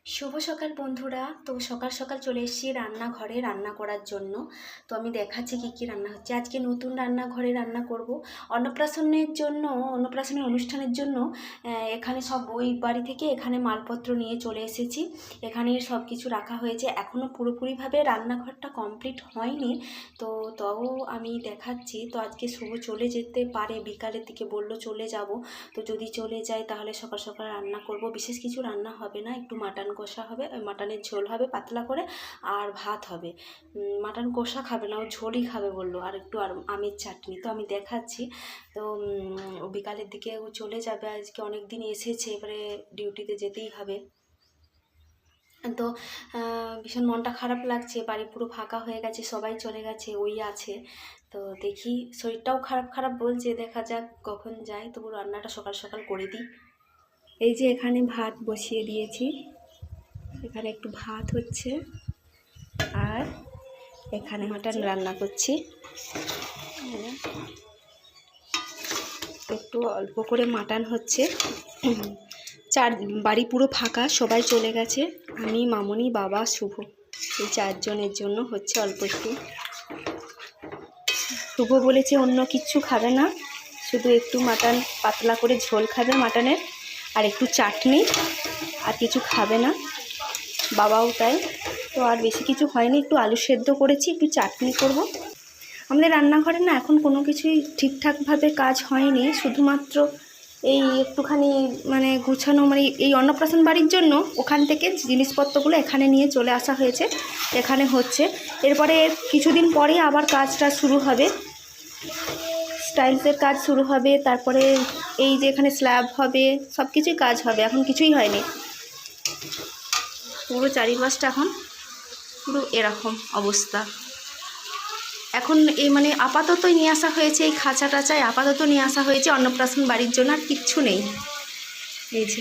শুভ সকাল বন্ধুরা। তো সকাল সকাল চলে এসেছি রান্নাঘরে রান্না করার জন্য। তো আমি দেখাচ্ছি কি কি রান্না হচ্ছে। আজকে নতুন রান্নাঘরে রান্না করব অন্নপ্রাশনের জন্য, অন্নপ্রাশনের অনুষ্ঠানের জন্য। এখানে সব ওই বাড়ি থেকে এখানে মালপত্র নিয়ে চলে এসেছি। এখানে সব কিছু রাখা হয়েছে, এখনও পুরোপুরিভাবে রান্নাঘরটা কমপ্লিট হয়নি। তো তাও আমি দেখাচ্ছি। তো আজকে শুভ চলে যেতে পারে, বিকালের দিকে বললো চলে যাব। তো যদি চলে যায় তাহলে সকাল সকাল রান্না করব। বিশেষ কিছু রান্না হবে না, একটু মাটন কষা হবে, মাটনের ঝোল হবে পাতলা করে, আর ভাত হবে। মাটন কষা খাবে না, ও ঝোলই খাবে বললো, আর একটু আর আমের চাটনি। তো আমি দেখাচ্ছি। তো বিকালের দিকে ও চলে যাবে, আজকে অনেক দিন এসেছে, এবারে ডিউটিতে যেতেই হবে। তো ভীষণ মনটা খারাপ লাগছে, বাড়ি পুরো ফাঁকা হয়ে গেছে, সবাই চলে গেছে, ওই আছে। তো দেখি, শরীরটাও খারাপ খারাপ বলছে, দেখা যাক কখন যায়। তবু রান্নাটা সকাল সকাল করে দিই। এই যে এখানে ভাত বসিয়ে দিয়েছি, এখানে একটু ভাত হচ্ছে, আর এখানে মাটন রান্না করছি। একটু অল্প করে মাটন হচ্ছে। বাড়ি পুরো ফাঁকা, সবাই চলে গেছে, আমি, মামনি, বাবা, শুভ, এই চারজনের জন্য হচ্ছে অল্প একটু। শুভ বলেছে অন্য কিচ্ছু খাবে না, শুধু একটু মাটন পাতলা করে ঝোল খাবে মাটনের, আর একটু চাটনি, আর কিছু খাবে না। বাবাও তাই। তো আর বেশি কিছু হয়নি, একটু আলু সেদ্ধ করেছি, একটু চাটনি করব। আমাদের রান্নাঘরে না এখন কোনো কিছুই ঠিকঠাকভাবে কাজ হয়নি, শুধুমাত্র এই একটুখানি মানে গুছানো, মানে এই অন্নপ্রাশন বাড়ির জন্য ওখান থেকে জিনিসপত্রগুলো এখানে নিয়ে চলে আসা হয়েছে, এখানে হচ্ছে। এরপরে কিছুদিন পরে আবার কাজটা শুরু হবে, স্টাইলসের কাজ শুরু হবে, তারপরে এই যে এখানে স্ল্যাব হবে, সব কিছুই কাজ হবে, এখন কিছুই হয়নি। পুরো চারিপাশটা এখন পুরো এরকম অবস্থা। এখন এই মানে আপাতত নিয়ে আসা হয়েছে, এই খাঁচা টাচায় আপাতত নিয়ে আসা হয়েছে অন্নপ্রাশন বাড়ির জন্য, আর কিচ্ছু নেই। এই যে